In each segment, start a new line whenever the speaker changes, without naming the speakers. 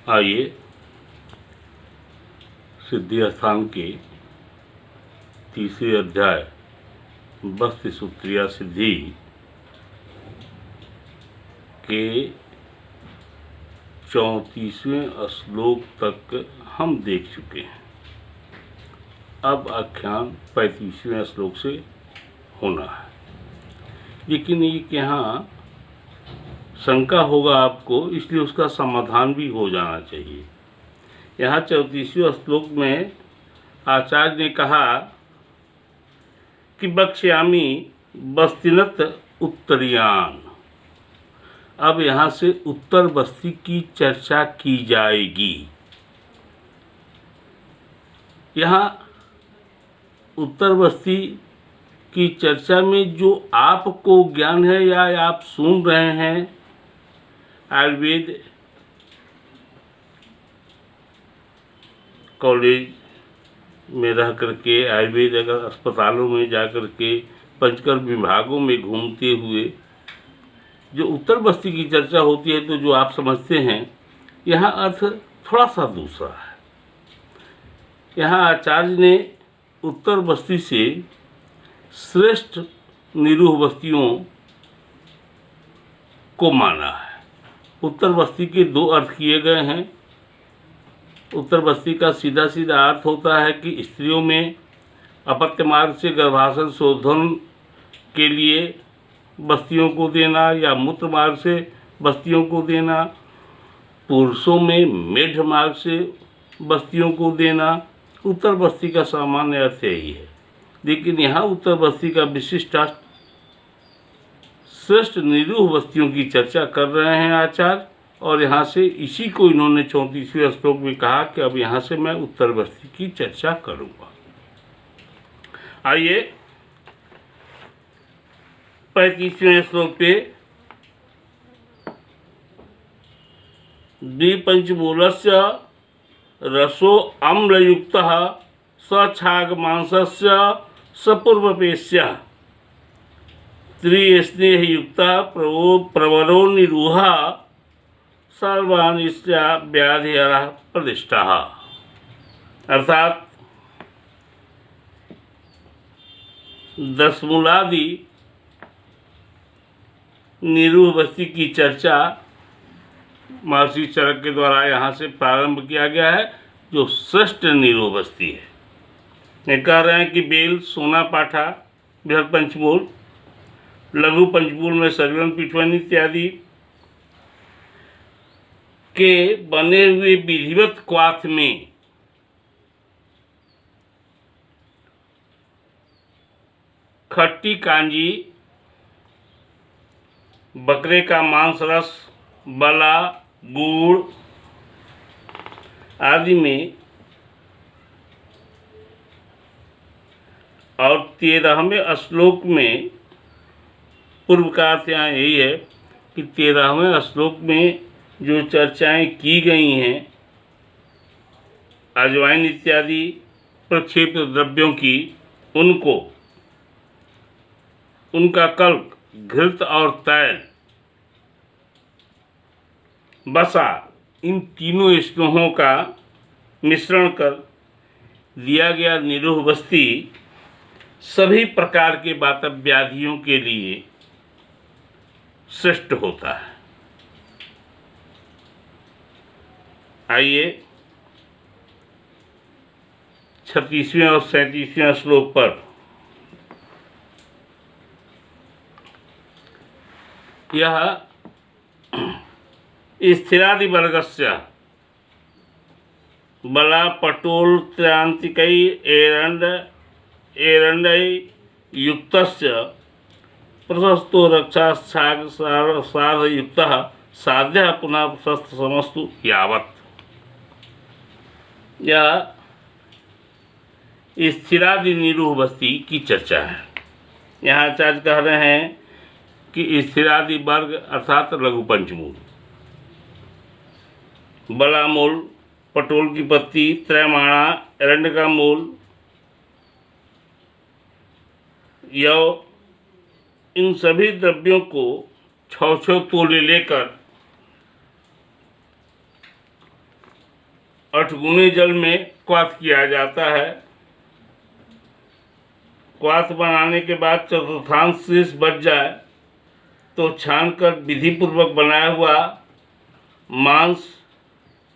आइए सिद्धि स्थान के तीसरे अध्याय बस्ति सूत्रिया सिद्धि के 34वें श्लोक तक हम देख चुके हैं। अब आख्यान 35वें श्लोक से होना है, लेकिन ये यहाँ शंका होगा आपको, इसलिए उसका समाधान भी हो जाना चाहिए। यहाँ 34वें श्लोक में आचार्य ने कहा कि वक्ष्यामि बस्तिनत उत्तरियान। अब यहाँ से उत्तर बस्ती की चर्चा की जाएगी। यहाँ उत्तर बस्ती की चर्चा में जो आपको ज्ञान है या आप सुन रहे हैं, आयुर्वेद कॉलेज में रह करके, आयुर्वेद अगर अस्पतालों में जा कर के, पंचकर्म विभागों में घूमते हुए जो उत्तर बस्ती की चर्चा होती है, तो जो आप समझते हैं, यहाँ अर्थ थोड़ा सा दूसरा है। यहाँ आचार्य ने उत्तर बस्ती से श्रेष्ठ निरूह बस्तियों को माना है। उत्तर बस्ती के दो अर्थ किए गए हैं। उत्तर बस्ती का सीधा सीधा अर्थ होता है कि स्त्रियों में अपत्य मार्ग से गर्भाशय शोधन के लिए बस्तियों को देना या मूत्र मार्ग से बस्तियों को देना, पुरुषों में मेढ मार्ग से बस्तियों को देना। उत्तर बस्ती का सामान्य अर्थ यही है, लेकिन यहाँ उत्तर बस्ती का विशिष्ट श्रेष्ठ निरूह बस्तियों की चर्चा कर रहे हैं आचार्य, और यहाँ से इसी को इन्होंने 34वें श्लोक में कहा कि अब यहाँ से मैं उत्तर बस्ती की चर्चा करूँगा। आइए 35वें श्लोक पे द्विपंचमूलस्य रसो अम्लयुक्तः सछागमांसस्य सपूर्वपेश्यः त्रिस्नेहयुक्ता प्रवरो निरूहा सर्वानिस्या व्याधिहरः प्रतिष्ठः। अर्थात 10 मूलादि निरूह बस्ती की चर्चा महर्षि चरक के द्वारा यहाँ से प्रारंभ किया गया है, जो श्रेष्ठ निरूह बस्ती है। ये कह रहे हैं कि बेल, सोना पाठा, बृहद पंचमूल, लघु पंचमूल में सरवन, पिठवन इत्यादि के बने हुए विधिवत क्वाथ में खट्टी कांजी, बकरे का मांस रस, बला, गुड़ आदि में, और 13वें श्लोक में पूर्व का अर्थ यहाँ यही है कि 13वें श्लोक में जो चर्चाएं की गई हैं अजवाइन इत्यादि प्रक्षेपित द्रव्यों की, उनको, उनका कल्प, घृत और तैल, बसा, इन तीनों स्नेहों का मिश्रण कर दिया गया निरूह बस्ती सभी प्रकार के वातव्याधियों के लिए श्रेष्ठ होता है। आइए 36वें और 37वें श्लोक पर यह स्थिरादि वर्गस्य बला पटोल त्रांतिकै एरंडै युक्तस्य प्रशस्तो रक्षा साध युक्तः साध्य पुनः प्रशस्त समस्तु यावत्। यह स्थिरादि निरूह बस्ती की चर्चा है। यहाँ आचार्य कह रहे हैं कि स्थिरादि वर्ग अर्थात लघु पंचमूल, बला मूल, पटोल की पत्ती, त्रैमाणा, एरंड का मूल, यव, इन सभी द्रव्यों को 6 तोले लेकर 8 गुने जल में क्वाथ किया जाता है। क्वाथ बनाने के बाद चतुर्थांश शेष बच जाए तो छानकर विधि पूर्वक बनाया हुआ मांस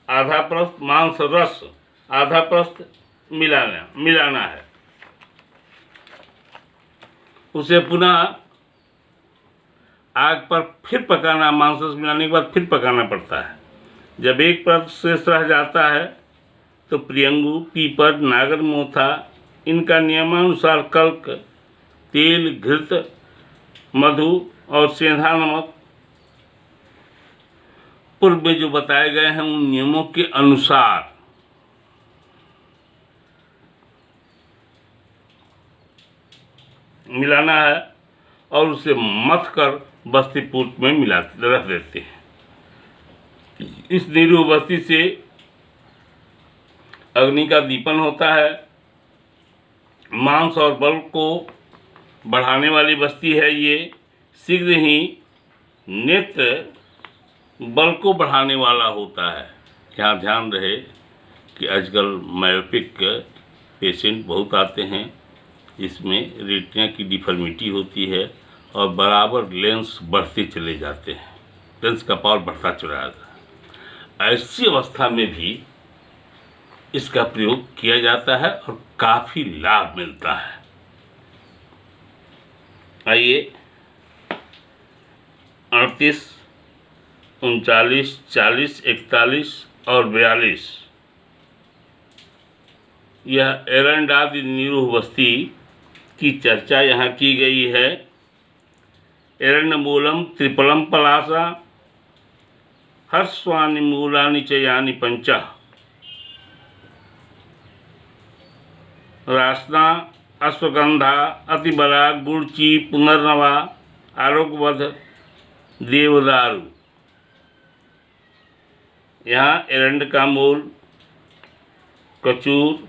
आधा प्रस्थ, मांस रस आधा प्रस्थ मिलाना है। उसे पुनः आग पर फिर पकाना, मांस रस मिलाने के बाद फिर पकाना पड़ता है। जब एक परत शेष रह जाता है तो प्रियंगु, पीपर, नागर मोथा इनका नियमानुसार कल्क, तेल, घृत, मधु और सेंधा नमक पूर्व में जो बताए गए हैं उन नियमों के अनुसार मिलाना है और उसे मथ कर बस्ती पूर्त में रख देते हैं। इस निरूह बस्ती से अग्नि का दीपन होता है। मांस और बल को बढ़ाने वाली बस्ती है ये। शीघ्र ही नेत्र बल को बढ़ाने वाला होता है। यहाँ ध्यान रहे कि आजकल मायोपिक पेशेंट बहुत आते हैं, इसमें रेटिना की डिफॉर्मिटी होती है और बराबर लेंस बढ़ते चले जाते हैं, लेंस का पावर बढ़ता चला जाता है। ऐसी अवस्था में भी इसका प्रयोग किया जाता है और काफ़ी लाभ मिलता है। आइए 38, 39, 40, 41 और 42 यह एरंडादि निरूह बस्ती की चर्चा यहाँ की गई है। एरण्यमूलम त्रिपलम पलासा हर्षवानि मूलानि च यानि पंच रासना अश्वगंधा अतिबला गुड़ची पुनर्नवा आरोग्यवध देवदारू। यहाँ एरंड का मूल, कचूर,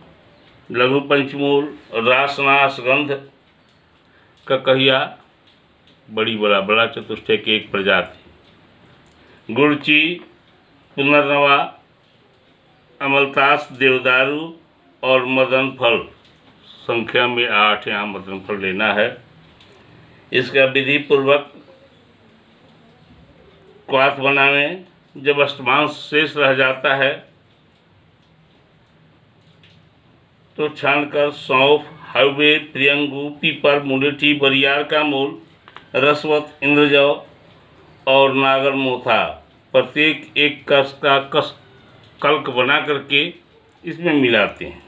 लघु पंचमूल, रासना, अश्वगंध, ककहिया, बड़ी बड़ा चतुष्टय की एक प्रजाति, गुड़ची, पुनर्नवा, अमलतास, देवदारू और मदन फल, संख्या में 8 यहाँ मदन फल लेना है। इसका विधि पूर्वक क्वाथ बनाने, जब अष्टमांश शेष रह जाता है तो छानकर सौंफ, हलवे, प्रियंगु, पीपर, मुलेठी, बरियार का मूल, रसवत, इंद्रजौ और नागर मोथा प्रत्येक एक कस का कल्क बना करके इसमें मिलाते हैं।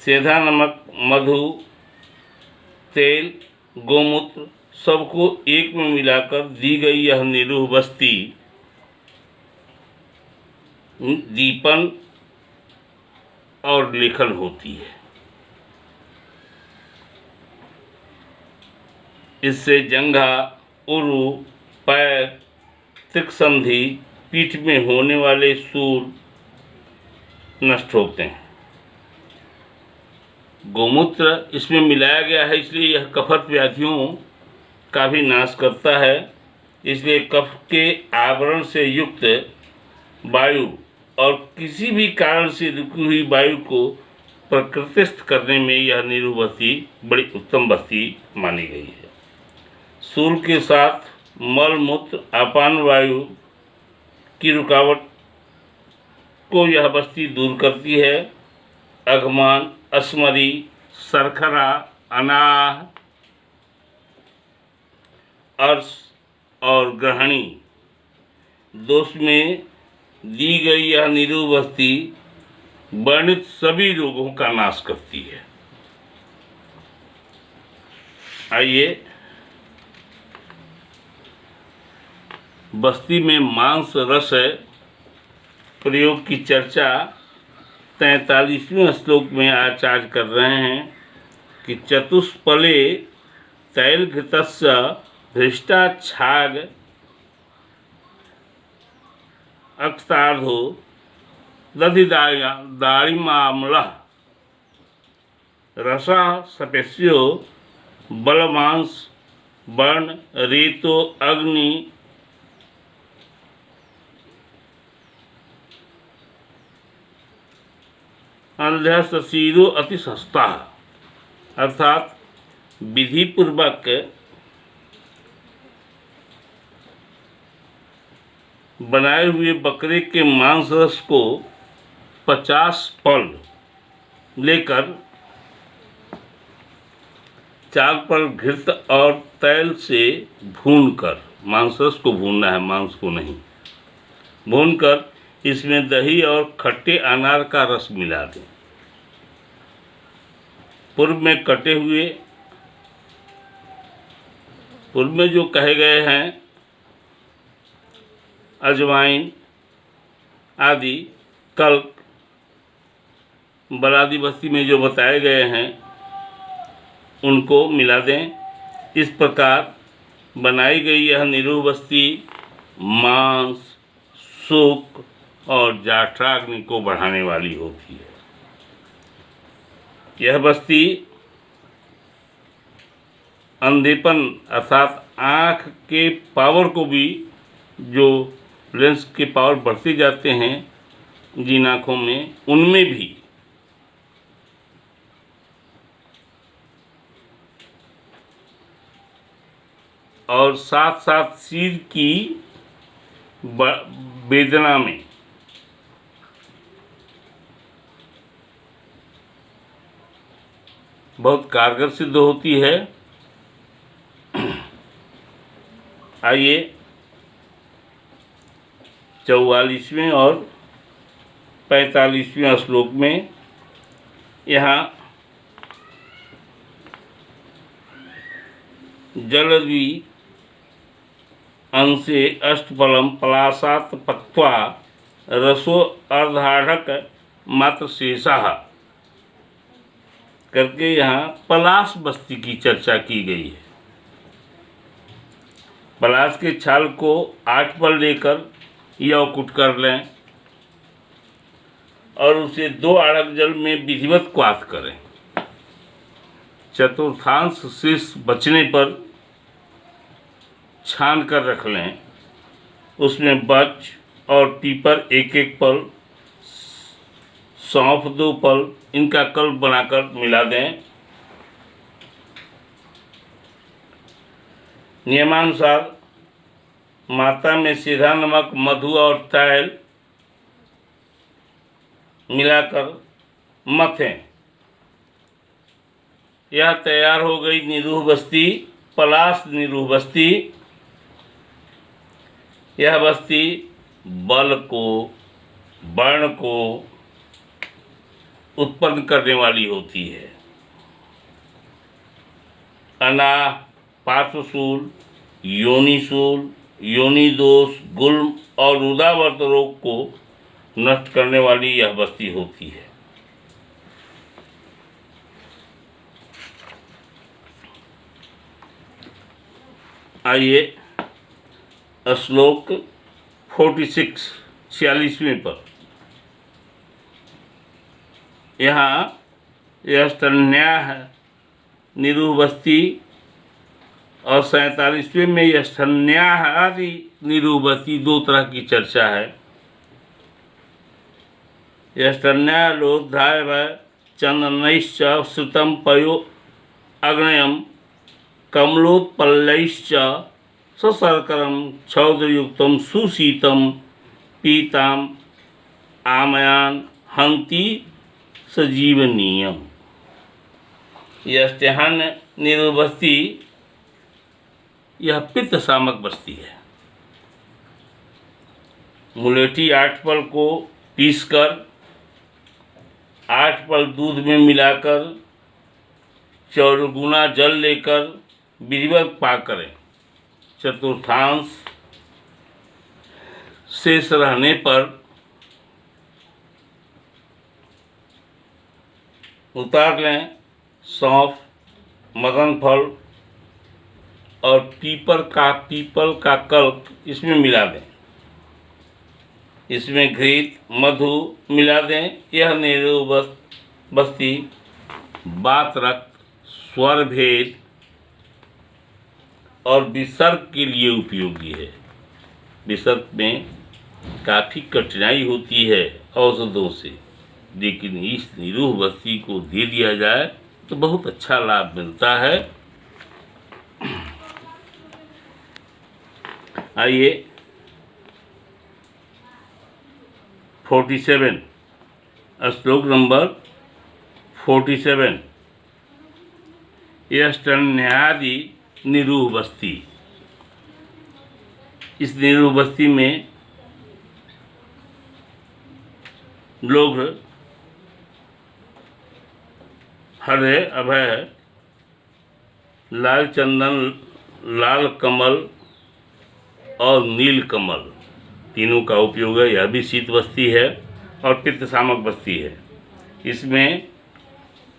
सेंधा नमक, मधु, तेल, गोमूत्र सबको एक में मिलाकर दी गई यह निरूह बस्ती दीपन और लेखन होती है। इससे जंघा, उरु, पैर, त्रिकसंधि, पीठ में होने वाले सूल नष्ट होते हैं। गोमूत्र इसमें मिलाया गया है, इसलिए यह कफत व्याधियों का भी नाश करता है। इसलिए कफ के आवरण से युक्त वायु और किसी भी कारण से रुकी हुई वायु को प्रकृतिस्थ करने में यह निरूह बस्ती बड़ी उत्तम बस्ती मानी गई है। सूल के साथ मल मूत्र अपान वायु की रुकावट को यह बस्ती दूर करती है। अघमान, अस्मरी, सरखरा, अनाह, अर्श और ग्रहणी दोष में दी गई यह निरूह बस्ती वर्णित सभी रोगों का नाश करती है। आइए बस्ती में मांस रस प्रयोग की चर्चा 43वें श्लोक में आचार्य कर रहे हैं कि चतुष्पले तैलघृतस्य भ्रष्टाच्छाग अक्तार्धो दधिदारिमामलः रसा सपेस्यो बलमांस वर्ण रेतो अग्नि अंधस्य शिरो अति सस्ता, अर्थात विधि पूर्वक बनाए हुए बकरे के मांस रस को 50 पल लेकर 4 पल घृत और तेल से भूनकर, मांस रस को भूनना है, मांस को नहीं, भूनकर इसमें दही और खट्टे अनार का रस मिला दें। पूर्व में जो कहे गए हैं अजवाइन आदि, कल्क, बलादी बस्ती में जो बताए गए हैं उनको मिला दें। इस प्रकार बनाई गई यह निरूह बस्ती मांस, सुख और जाठराग्नि को बढ़ाने वाली होती है। यह बस्ती अंधेपन अर्थात आँख के पावर को भी, जो लेंस के पावर बढ़ते जाते हैं जिन आँखों में, उनमें भी और साथ साथ सिर की वेदना में बहुत कारगर सिद्ध होती है। आइए 44वें और 45वें श्लोक में यहाँ जलद्वि अंशे अष्टफलम पलासात पक्वा रसो अर्धाढ़क मात्र शेषाः करके यहाँ पलाश बस्ती की चर्चा की गई है। पलाश के छाल को 8 पल लेकर यवकुट कर लें और उसे 2 आड़क जल में विधिवत क्वाथ करें। चतुर्थांश शेष बचने पर छान कर रख लें। उसमें बच और पीपर 1-1 पल, सौंफ 2 पल, इनका कल्प बनाकर मिला दें। नियमानुसार मात्रा में सीधा नमक, मधु और तेल मिलाकर मथें। यह तैयार हो गई निरूह बस्ती, पलाश निरूह बस्ती। यह बस्ती बल को, वर्ण को उत्पन्न करने वाली होती है। अनाह, पार्श्वशूल, योनिशूल, योनि दोष, गुल्म और रुदावर्त रोग को नष्ट करने वाली यह बस्ती होती है। आइए श्लोक 46वें पर यहाँ यष्टन्याह निरूह बस्ती और 47वें में यष्टन्याह आदि निरूह बस्ती 2 तरह की चर्चा है। यष्टन्याह लोधाय व चंदनैश्च श्रुतं पयो अग्नयम कमलोत्पल्लैश्च सशर्करं क्षौद्रयुक्तं सुशीतं पीताम आमयान हंति सजीवनीयम। यष्टन्याह निरूह बस्ती यह पित्त सामक बस्ती है। मुलेठी 8 पल को पीसकर 8 पल दूध में मिलाकर 4 गुना जल लेकर विधिवत पाक करें। चतुर्थांश शेष रहने पर उतार लें। सौंफ, मदन फल और पीपल का कल्प इसमें मिला दें। इसमें घृत, मधु मिला दें। यह निरूह बस्ती वात, रक्त, स्वर भेद और विसर्ग के लिए उपयोगी है। विसर्ग में काफ़ी कठिनाई होती है औषधों से, लेकिन इस निरूह बस्ती को दे दिया जाए तो बहुत अच्छा लाभ मिलता है। आइए 47 श्लोक नंबर 47 यष्टन्यादि निरूह बस्ती। इस निरूह बस्ती में लोग हरे अभय लाल चंदन लाल कमल और नील कमल तीनों का उपयोग है। यह भी शीत बस्ती है और पित्त शामक बस्ती है। इसमें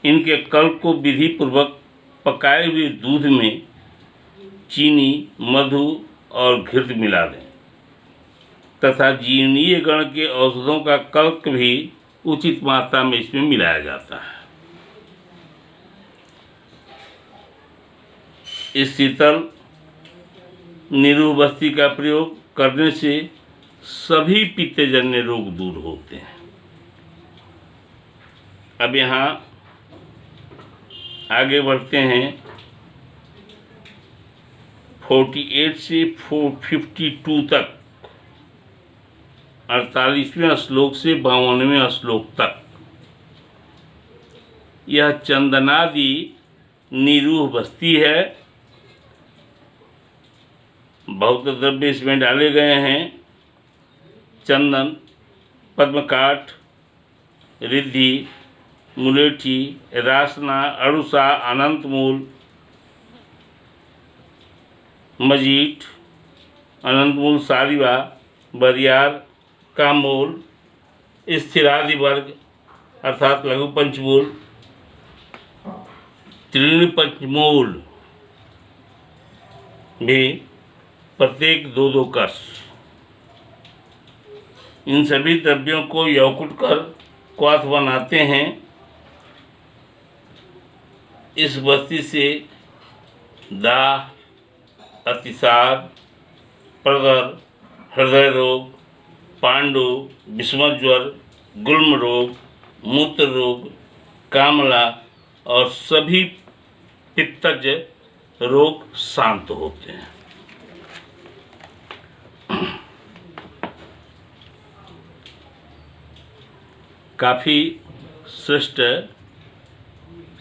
इनके कल को विधि पूर्वक पकाए हुए दूध में चीनी मधु और घृत मिला दें तथा जीर्णीय गण के औषधों का कल्क भी उचित मात्रा में इसमें मिलाया जाता है। इस शीतल निरूह बस्ती का प्रयोग करने से सभी पित्तजन्य रोग दूर होते हैं। अब यहाँ आगे बढ़ते हैं 48 से 52 तक, 48वें श्लोक से 52वें श्लोक तक। यह चंदनादि निरूह बस्ती है। बहुत द्रव्य इसमें डाले गए हैं। चंदन, पद्मकाठ, रिद्धि, मुलेठी, रासना, अड़ुसा, अनंतमूल, मजीठ, अनंतमूल, सारिवा, बरियार, कामूल, स्थिरादि वर्ग अर्थात लघु पंचमूल, त्रीण पंचमूल भी प्रत्येक 2-2 कस। इन सभी द्रव्यों को यौकुट कर क्वाथ बनाते हैं। इस बस्ती से दाह, अतिसार, प्रदर, हृदय रोग, पांडु, विषम ज्वर, गुल्म रोग, मूत्र रोग, कामला और सभी पित्तज रोग शांत होते हैं। काफ़ी श्रेष्ठ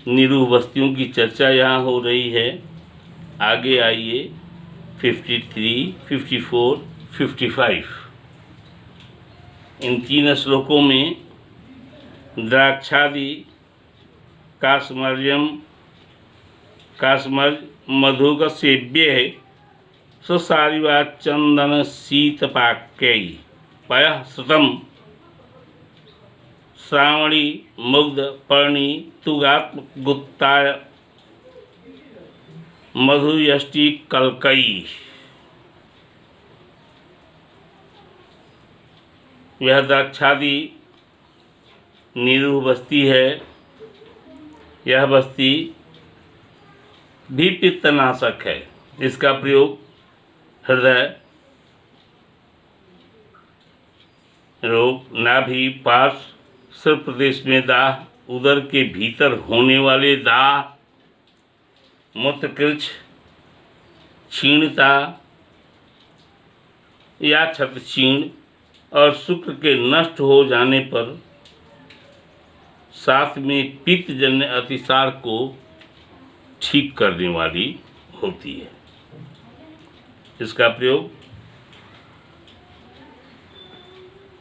निरूह बस्तियों की चर्चा यहाँ हो रही है। आगे आइए 53, 54, 55। इन 3 श्लोकों में द्राक्षादि कास्मर्यम कास्मर्य मधु का सेव्य है सारिवा चंदन शीतपाक्यई पयः श्रुतम श्रावणी मुग्ध पर्णी तुगात्म गुप्ताय मधु यष्टि कलकई। यह द्राक्षादि निरूह बस्ती है। यह बस्ती भी पित्तनाशक है। इसका प्रयोग हृदय रोग, नाभि, पार्श्व, सिर प्रदेश में दाह, उदर के भीतर होने वाले दाह, मूत्रकृच्छ, क्षीणता या क्षतक्षीण और शुक्र के नष्ट हो जाने पर साथ में पित्तजन्य अतिसार को ठीक करने वाली होती है। इसका प्रयोग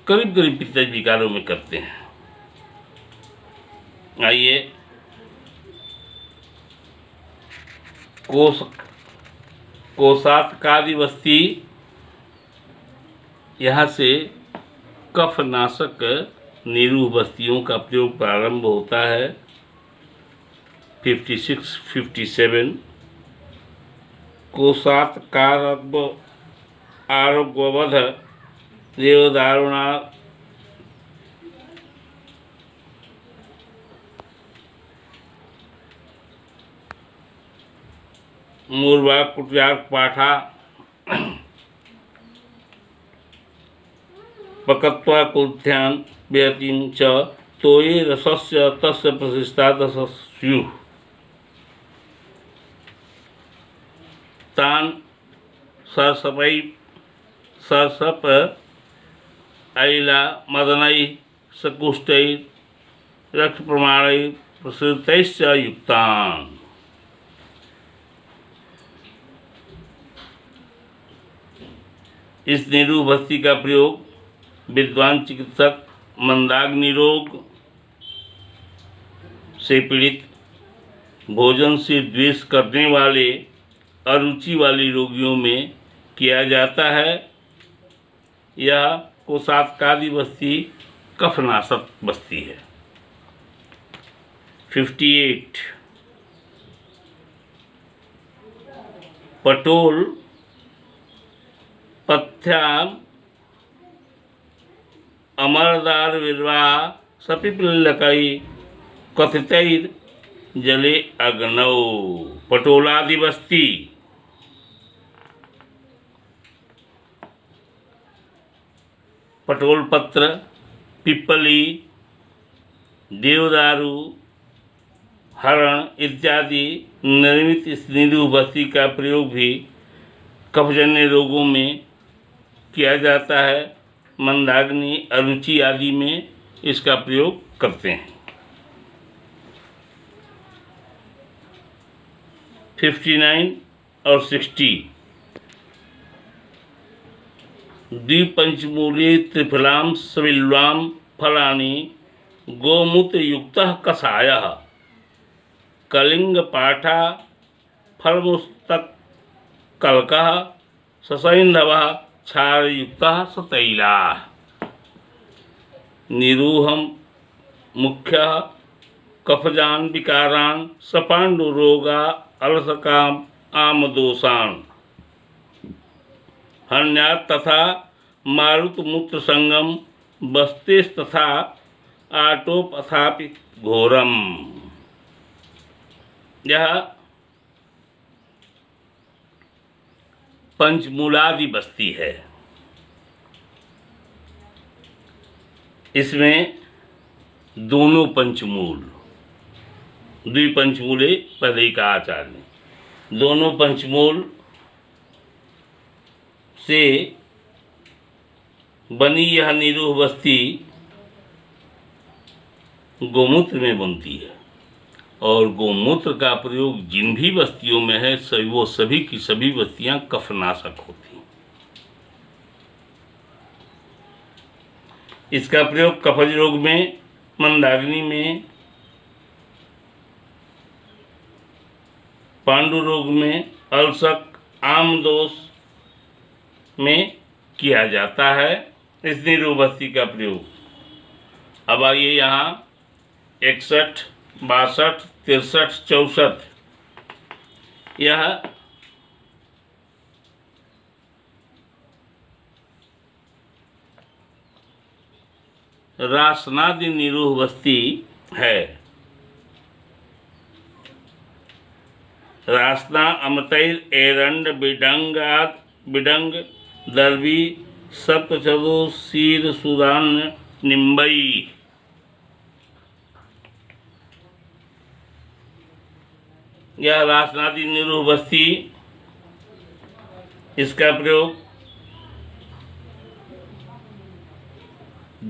करीब करीब पित्तज विकारों में करते हैं। आइए कोशातकादि बस्ती। यहाँ से कफनाशक निरूह बस्तियों का प्रयोग प्रारंभ होता है। 56, 57 कोशातकार आरोग्यवध देवदारुणा मूर्वा कुटियार पाठा पकत्वा कुलध्यान बेहतीन च तो ये रसस्य तस्य प्रतिष्ठा स्युः तान सरसपै सरसप ऐला मदनै सकुष्टै रक्त प्रमाणै प्रसृतैश्च युक्तान्। इस निरूह भस्ती का प्रयोग विद्वान चिकित्सक मंदाग्नि रोग से पीड़ित, भोजन से द्वेष करने वाले, अरुचि वाली रोगियों में किया जाता है। यह कोशातकारी बस्ती कफनाशक बस्ती है। 58 पटोल पथ्याम अमरदार विर्वाह सपिपलकई कथितैर जले अग्नौ। पटोलादि बस्ती पटोल पत्र, पिप्पली, देवदारू, हरण इत्यादि निर्मित इस निरूह बस्ती का प्रयोग भी कफजन्य रोगों में किया जाता है। मंदाग्नि, अरुचि आदि में इसका प्रयोग करते हैं। 59 और 60 द्विपंचमूले त्रिफलां सविल्वां फलानि गोमूत्रयुक्तः कषायः कलिंगपाठा फलमुस्तकल्कः ससैन्धवः क्षारयुक्तः सतैलाः। निरूहं मुख्यः कफजान विकारान सपाण्डुरोगा अलसकाम आमदोषान् हन्यात् तथा मारुतमूत्र संगम बस्तेस्तथा आटोपथापि घोरम। यह पंचमूलादि बस्ती है। इसमें दोनों पंचमूल, द्विपंचमूले पहले ही कहा आचार्य ने, दोनों पंचमूल से बनी यह निरूह बस्ती गोमूत्र में बनती है और गोमूत्र का प्रयोग जिन भी बस्तियों में है वो सभी की सभी बस्तियां कफनाशक होती हैं। इसका प्रयोग कफज रोग में, मंदाग्नि में, पांडु रोग में, अल्सक, आमदोष में किया जाता है इस निरूह बस्ती का प्रयोग। अब आइए यहाँ 61, 62, 63, 64 यह रासनादि निरूह बस्ती है। रासना अमतैर एरंड बिडंग दर्वी सप्तचतु शीर सुदान निम्बई। यह रासनादि निरूह बस्ती, इसका प्रयोग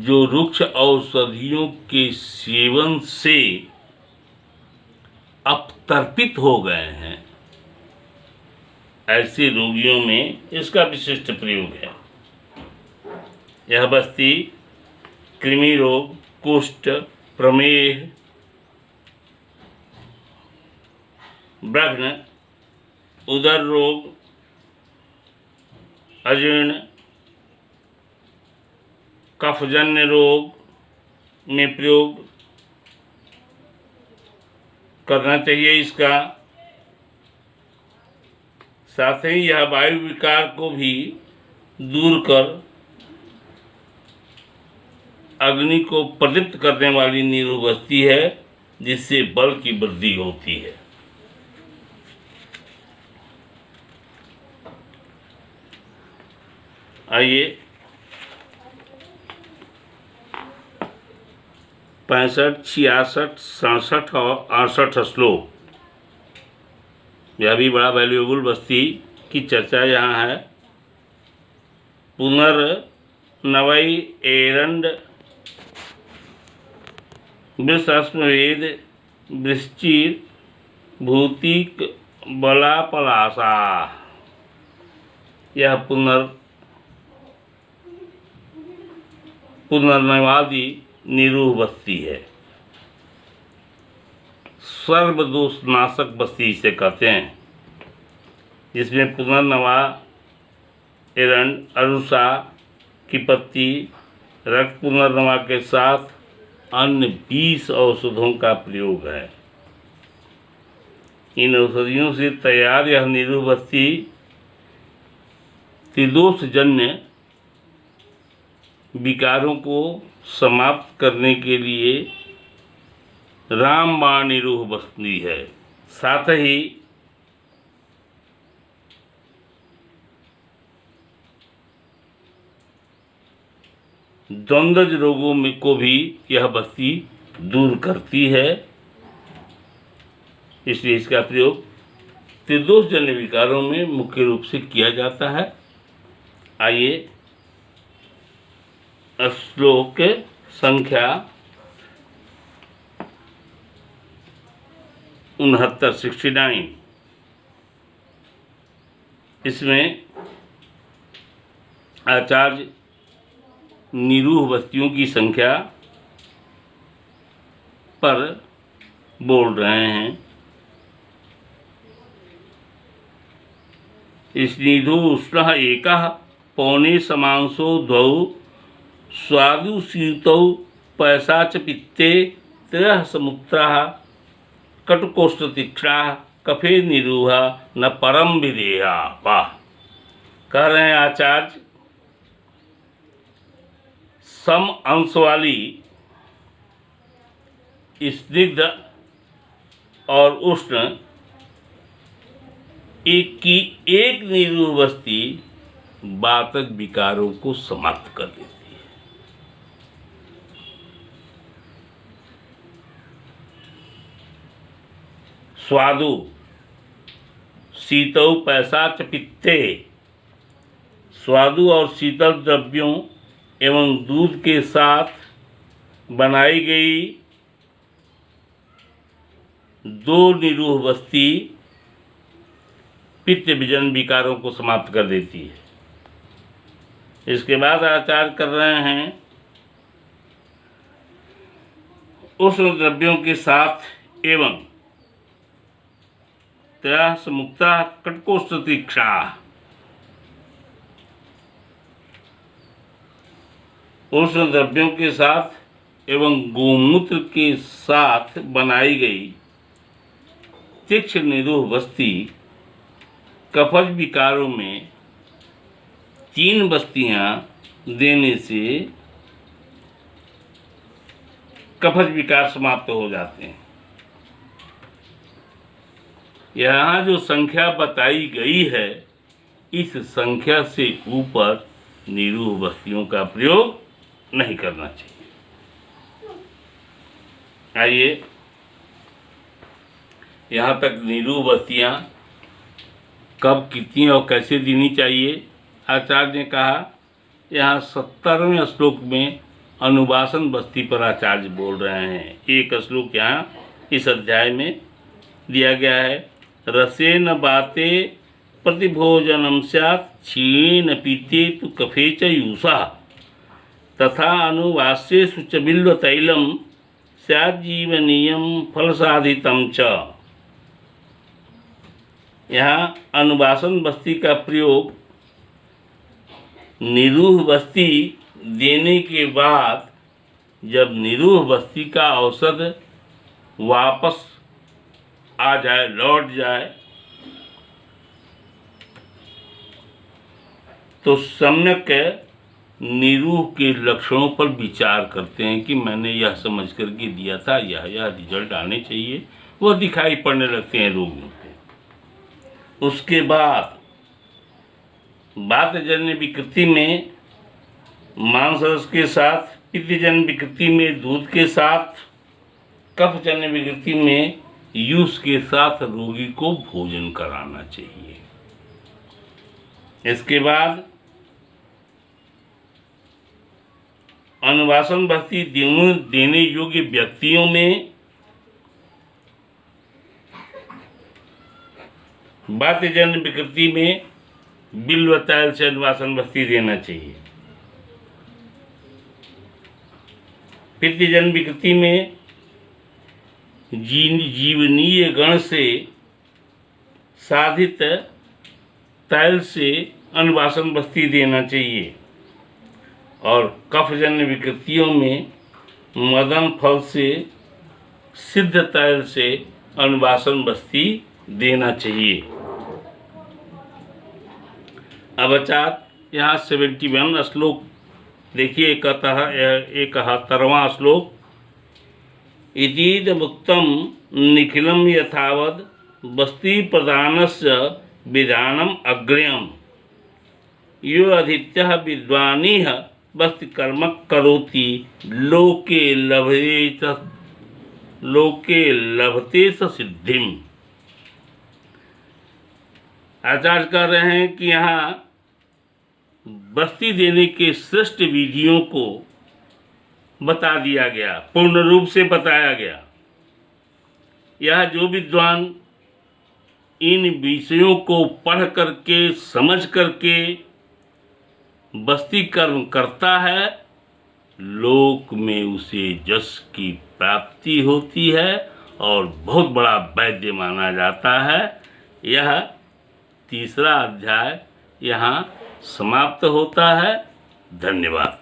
जो रुक्ष औषधियों के सेवन से अपतर्पित हो गए हैं ऐसे रोगियों में इसका विशिष्ट प्रयोग है। यह बस्ती कृमि रोग, कुष्ठ, प्रमेह, ब्रह्न, उदर रोग, अजीर्ण, कफजन्य रोग में प्रयोग करना चाहिए। इसका साथ ही यह वायु विकार को भी दूर कर अग्नि को प्रदीप्त करने वाली निरूह बस्ती है, जिससे बल की वृद्धि होती है। आइए 65, 66, 67 और 68 श्लोक। यह भी बड़ा वैल्यूएबल बस्ती की चर्चा यहाँ है। पुनर्नवै एरंड वृषस्मवेद वृश्चिर भूतिक बलापलासा। यह पुनर्नवादी निरूह बस्ती है। सर्वदोष नाशक बस्ती इसे कहते हैं, जिसमें पुनर्नवा, एरंड, अरुषा की पत्ती, रक्त पुनर्नवा के साथ अन्य 20 औषधों का प्रयोग है। इन औषधियों से तैयार यह निरूह बस्ती त्रिदोषजन्य विकारों को समाप्त करने के लिए रामबाण निरूह बस्ती है। साथ ही द्वंद्वज रोगों में को भी यह बस्ती दूर करती है, इसलिए इसका प्रयोग त्रिदोषजन्य विकारों में मुख्य रूप से किया जाता है। आइए श्लोक संख्या 69 इसमें आचार्य निरूह बस्तियों की संख्या पर बोल रहे हैं। स्निधो उष्णः एकः पौने समांसो द्वौ स्वादु शीतौ पैसा च पित्ते त्रयः समुत्राः कटुकोष्ठ तीक्ष्णाः कफे निरूहा न परम विदेहा। वाह! कह रहे हैं आचार्य, सम अंश वाली स्निग्ध और उष्ण एक निरूह बस्ती वातक विकारों को समाप्त कर देती है। स्वादु शीतौ पैसाच पित्ते, स्वादु और शीतल द्रव्यों एवं दूध के साथ बनाई गई दो निरूह बस्ती पित्त विजन विकारों को समाप्त कर देती है। इसके बाद आचार्य कर रहे हैं, उष्ण द्रव्यों के साथ एवं त्रयः समुक्ता कटकोष्ठ तीक्ष्णा, उष्ण द्रव्यों के साथ एवं गोमूत्र के साथ बनाई गई तीक्ष्ण निरूह बस्ती कफज विकारों में 3 बस्तियां देने से कफज विकार समाप्त हो जाते हैं। यहाँ जो संख्या बताई गई है, इस संख्या से ऊपर निरूह बस्तियों का प्रयोग नहीं करना चाहिए। आइए, यहाँ तक निरूह बस्तियाँ कब, कितनी और कैसे देनी चाहिए आचार्य ने कहा। यहाँ 70वें श्लोक में अनुवासन बस्ती पर आचार्य बोल रहे हैं। एक श्लोक यहाँ इस अध्याय में दिया गया है। रसेन बाते प्रतिभोजनम स्यात् क्षीणेन पीते तु कफे च यूषा तथा अनुवास्येषु च बिल्वतैलं स्याज्जीवनीयं फलसाधितं च। यहाँ अनुवासन बस्ती का प्रयोग निरूह बस्ती देने के बाद, जब निरूह बस्ती का औषध वापस आ जाए, लौट जाए, तो सम्यक निरूह के लक्षणों पर विचार करते हैं कि मैंने यह समझ करके दिया था, यह रिजल्ट आने चाहिए, वह दिखाई पड़ने लगते हैं रोगियों पे। उसके बाद वातजन्य विकृति में मांस रस के साथ पित्तजन्य विकृति में दूध के साथ, कफजन्य विकृति में यूस के साथ रोगी को भोजन कराना चाहिए। इसके बाद अनुवासन बस्ती देने योग्य व्यक्तियों में वातजन्य विकृति में बिल्व तैल से अनुवासन बस्ती देना चाहिए। पित्तजन्य विकृति में जीवनीय गण से साधित तैल से अनुवासन बस्ती देना चाहिए। और कफजन्य विकृतियों में मदन फल से सिद्ध तैल से अनुवासन बस्ती देना चाहिए। अब आचार्य यहाँ 71 श्लोक देखिए। 71वां श्लोक, इतीदमुक्तं निखिलं यथावद् बस्ती प्रदानस्य विधानम अग्र्यम् यो अधित्यः विद्वानिह बस्ति कर्म करोति लोके लभते स सिद्धिम। आचार्य कह रहे हैं कि यहाँ बस्ती देने के श्रेष्ठ विधियों को बता दिया गया, पूर्ण रूप से बताया गया। यह जो विद्वान इन विषयों को पढ़ करके समझ करके बस्ती कर्म करता है, लोक में उसे यश की प्राप्ति होती है और बहुत बड़ा वैद्य माना जाता है। यह तीसरा अध्याय यहाँ समाप्त होता है। धन्यवाद।